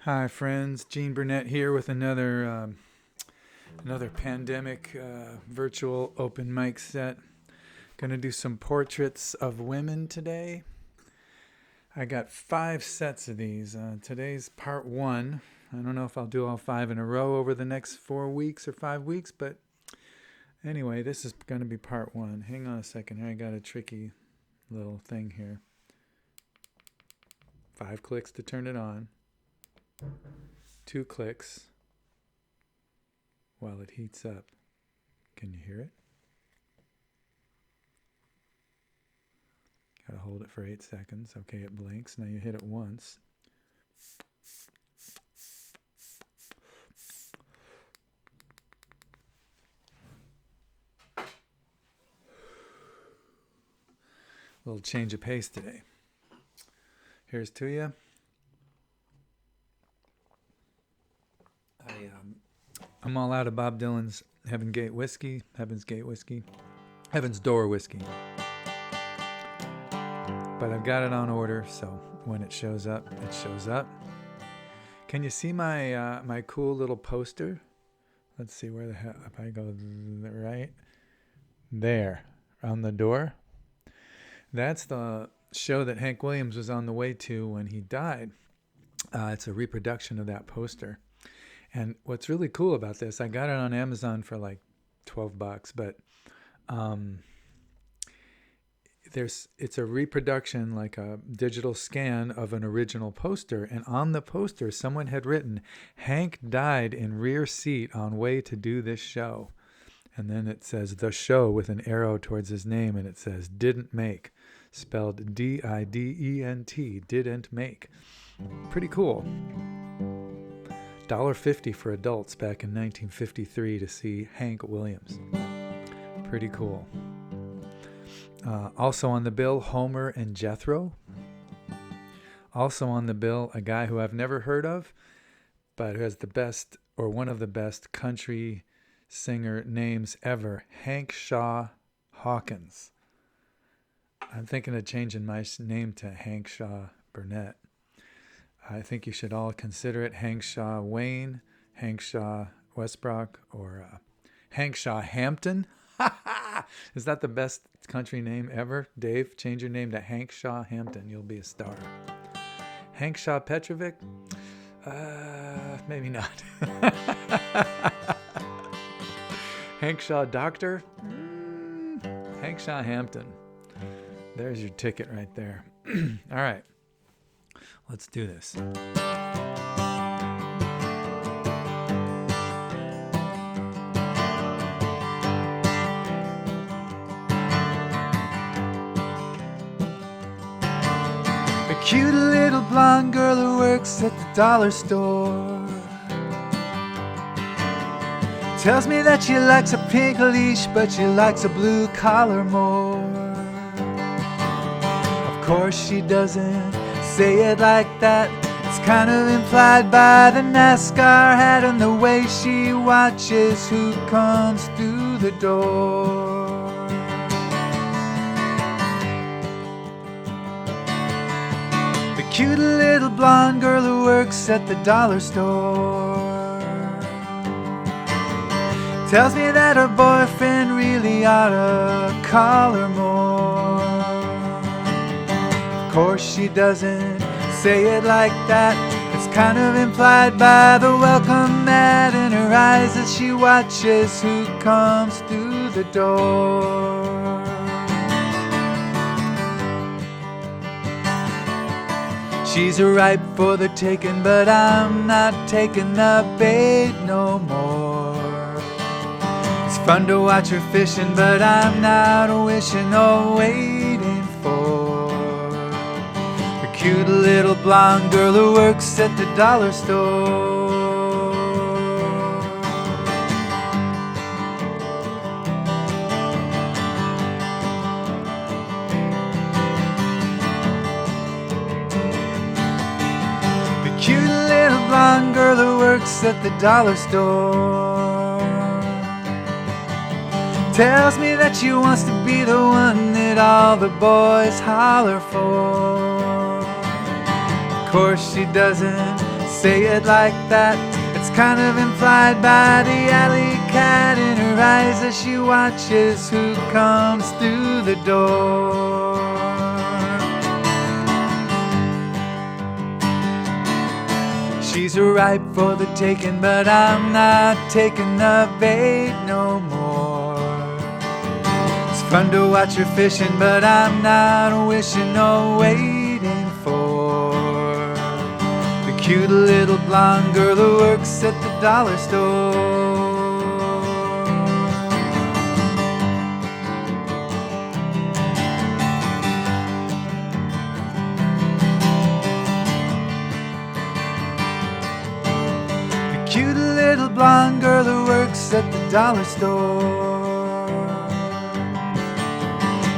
Hi, friends. Gene Burnett here with another pandemic virtual open mic set. Gonna do some portraits of women today. I got 5 sets of these. Today's part one. I don't know if I'll do all 5 in a row over the next 4 weeks or 5 weeks, but anyway, this is gonna be part one. Hang on a second here. I got a tricky little thing here. 5 clicks to turn it on. 2 clicks while it heats up. Can you hear it? Gotta hold it for 8 seconds. Okay, it blinks. Now you hit it once. A little change of pace today. Here's to you. I'm all out of Bob Dylan's Heaven's Gate whiskey, Heaven's Door whiskey. But I've got it on order, so when it shows up, it shows up. Can you see my cool little poster? Let's see where the hell, if I go right there on the door. That's the show that Hank Williams was on the way to when he died. It's a reproduction of that poster. And what's really cool about this, I got it on Amazon for like $12, but it's a reproduction, like a digital scan of an original poster. And on the poster, someone had written, "Hank died in rear seat on way to do this show." And then it says "the show" with an arrow towards his name, and it says "didn't make," spelled D-I-D-E-N-T, didn't make. Pretty cool. $1.50 for adults back in 1953 to see Hank Williams. Pretty cool. Also on the bill, Homer and Jethro. Also on the bill, a guy who I've never heard of, but who has the best, or one of the best, country singer names ever, Hank Shaw Hawkins. I'm thinking of changing my name to Hank Shaw Burnett. I think you should all consider it Hank Shaw Wayne, Hank Shaw Westbrook, or Hank Shaw Hampton. Is that the best country name ever? Dave, change your name to Hank Shaw Hampton. You'll be a star. Hank Shaw Petrovic? Maybe not. Hank Shaw Doctor? Hank Shaw Hampton. There's your ticket right there. All right. Let's do this. A cute little blonde girl who works at the dollar store tells me that she likes a pink leash, but she likes a blue collar more. Of course she doesn't say it like that. It's kind of implied by the NASCAR hat and the way she watches who comes through the door. The cute little blonde girl who works at the dollar store tells me that her boyfriend really ought to call her more. Of course she doesn't say it like that. It's kind of implied by the welcome mat in her eyes as she watches who comes through the door. She's ripe for the taking, but I'm not taking the bait no more. It's fun to watch her fishing, but I'm not wishing or waiting for cute little blonde girl who works at the dollar store. The cute little blonde girl who works at the dollar store tells me that she wants to be the one that all the boys holler for. Of course she doesn't say it like that. It's kind of implied by the alley cat in her eyes as she watches who comes through the door. She's ripe for the taking, but I'm not taking the bait no more. It's fun to watch her fishing, but I'm not wishing or waiting for the cute little blonde girl who works at the dollar store. Cute little blonde girl who works at the dollar store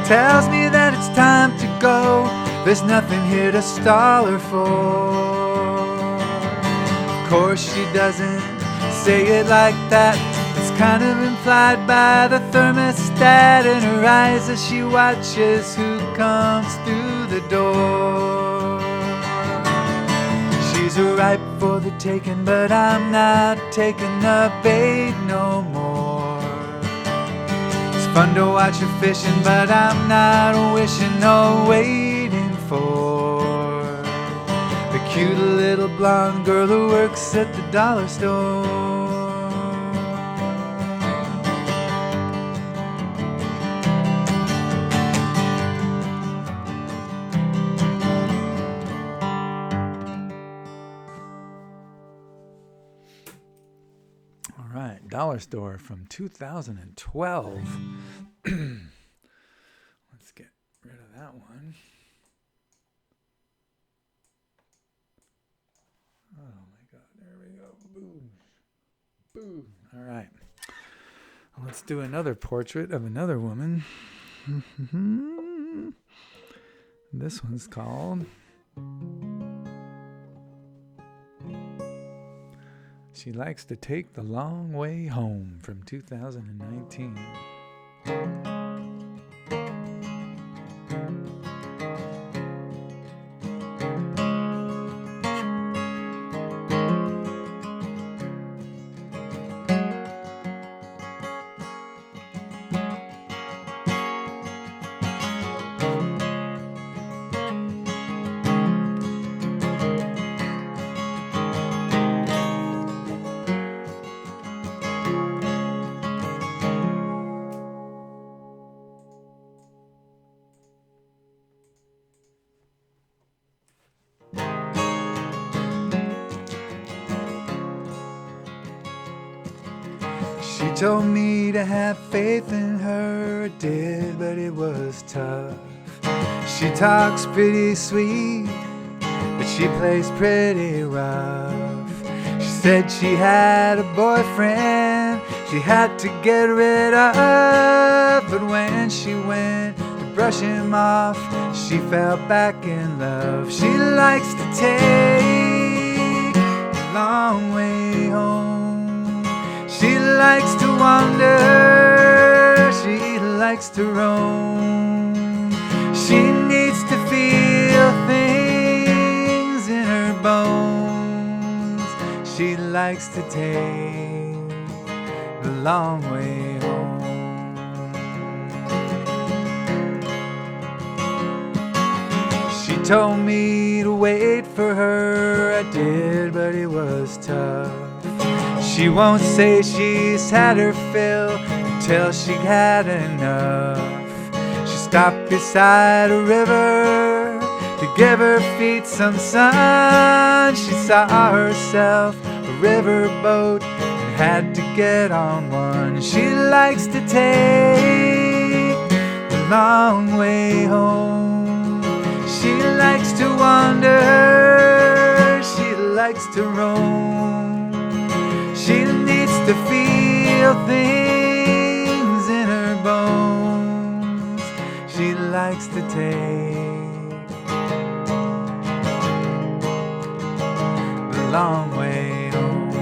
tells me that it's time to go. There's nothing here to stall her for. Of course she doesn't say it like that. It's kind of implied by the thermostat in her eyes as she watches who comes through the door. She's ripe for the taking, but I'm not taking the bait no more. It's fun to watch her fishing, but I'm not wishing or waiting for the cute little blonde girl who works at the dollar store. Dollar Store from 2012. Let's get rid of that one. Oh my God, there we go. Boom. Boom. All right. Let's do another portrait of another woman. This one's called She Likes to Take the Long Way Home from 2019. She told me to have faith in her, I did, but it was tough. She talks pretty sweet, but she plays pretty rough. She said she had a boyfriend she had to get rid of, but when she went to brush him off, she fell back in love. She likes to take a long way home. She likes to wander, she likes to roam. She needs to feel things in her bones. She likes to take the long way home. She told me to wait for her, I did, but it was tough. She won't say she's had her fill until she had enough. She stopped beside a river to give her feet some sun. She saw herself a riverboat and had to get on one. She likes to take the long way home. She likes to wander, she likes to roam. She needs to feel things in her bones. She likes to take the long way home.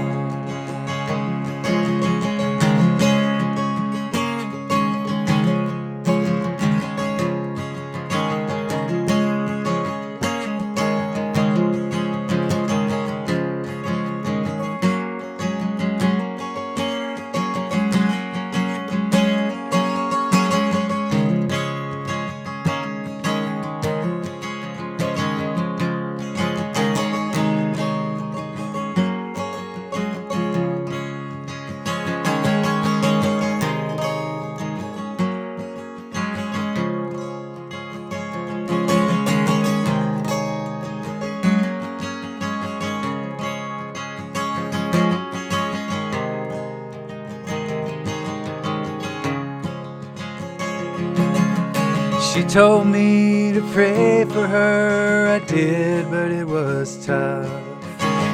She told me to pray for her, I did, but it was tough.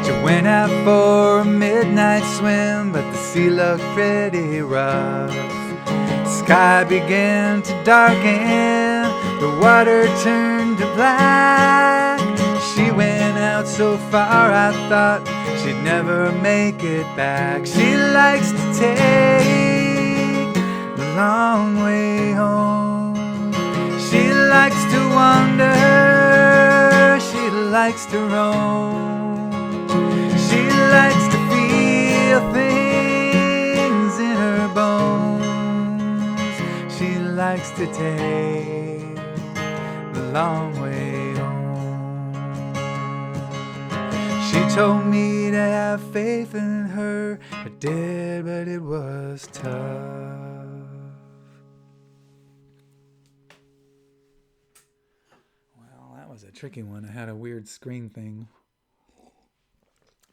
She went out for a midnight swim, but the sea looked pretty rough. The sky began to darken, the water turned to black. She went out so far I thought she'd never make it back. She likes to take the long way home. She likes to wander, she likes to roam. She likes to feel things in her bones. She likes to take the long way home. She told me to have faith in her, I did, but it was tough. A tricky one. I had a weird screen thing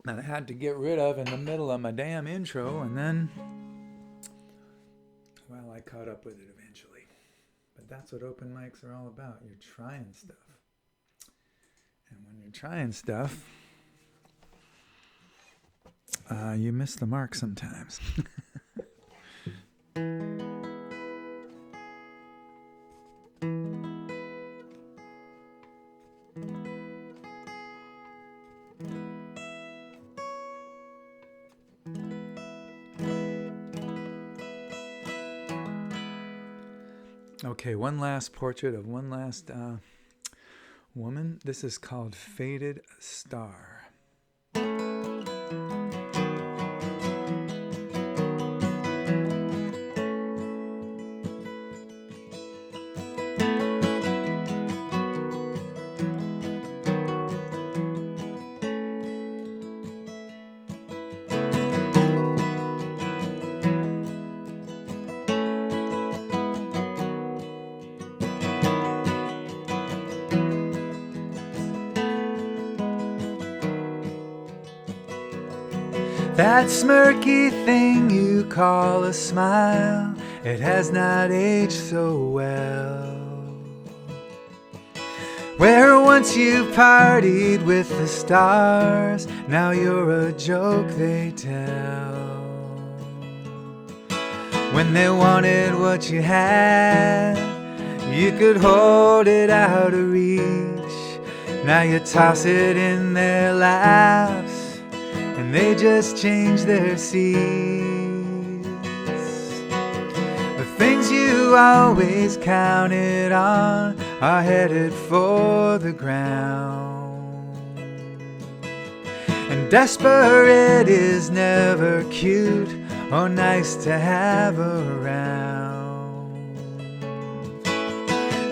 that I had to get rid of in the middle of my damn intro, and then, well, I caught up with it eventually. But that's what open mics are all about. You're trying stuff. And when you're trying stuff, you miss the mark sometimes. Okay, one last portrait of one last woman. This is called Faded Star. That smirky thing you call a smile, it has not aged so well. Where once you partied with the stars, now you're a joke they tell. When they wanted what you had, you could hold it out of reach. Now you toss it in their laps, and they just change their seats. The things you always counted on are headed for the ground. And desperate is never cute or nice to have around.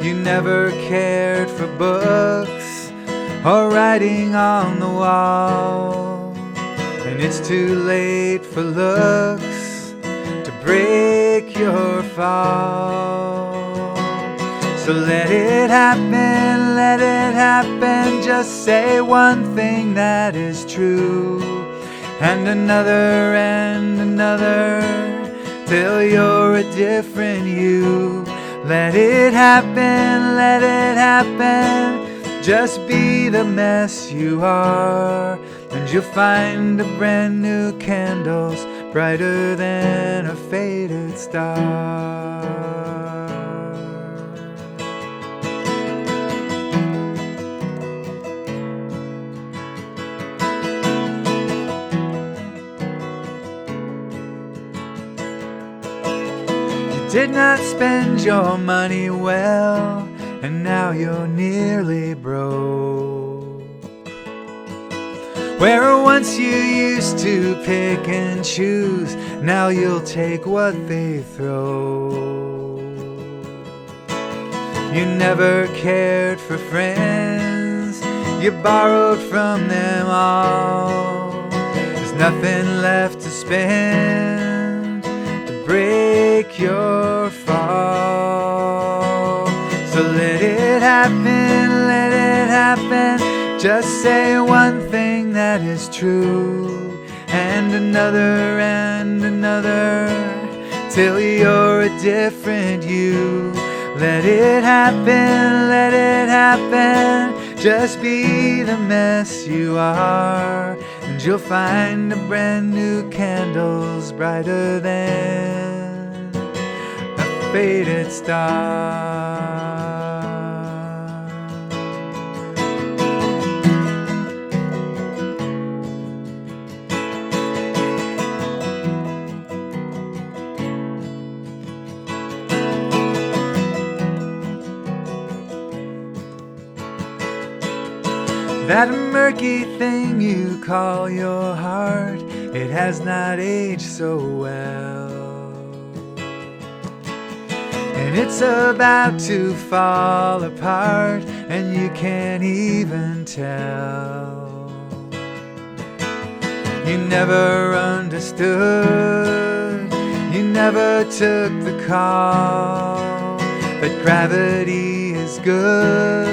You never cared for books or writing on the wall, and it's too late for looks to break your fall. So let it happen, just say one thing that is true, and another, till you're a different you. Let it happen, just be the mess you are, and you'll find a brand new candle's brighter than a faded star. You did not spend your money well, and now you're nearly broke. Where once you used to pick and choose, now you'll take what they throw. You never cared for friends, you borrowed from them all. There's nothing left to spend to break your fall. So let it happen, just say one thing that is true, and another, till you're a different you. Let it happen, let it happen. Just be the mess you are, and you'll find a brand new candle's brighter than a faded star. That murky thing you call your heart, it has not aged so well, and it's about to fall apart, and you can't even tell. You never understood, you never took the call, but gravity is good.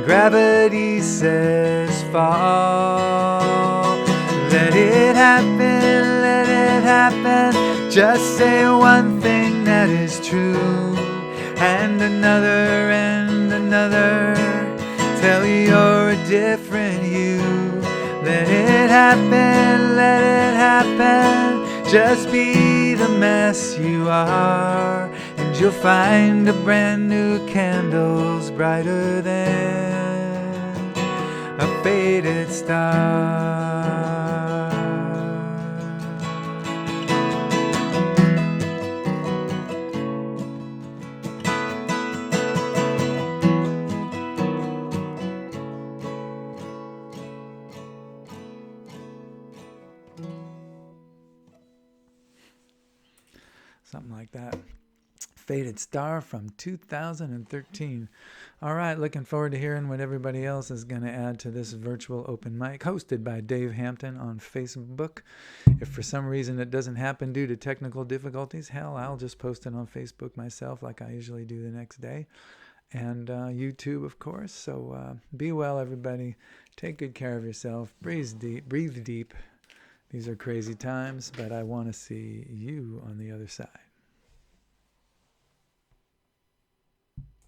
Gravity says fall. Let it happen, let it happen. Just say one thing that is true, and another and another. Tell you're a different you. Let it happen, let it happen. Just be the mess you are, and you'll find a brand new candle's brighter than a faded star. Something like that. Faded Star from 2013. All right, looking forward to hearing what everybody else is going to add to this virtual open mic hosted by Dave Hampton on Facebook. If for some reason it doesn't happen due to technical difficulties, hell, I'll just post it on Facebook myself like I usually do the next day. And YouTube, of course. So be well, everybody. Take good care of yourself. Breathe deep. These are crazy times, but I want to see you on the other side.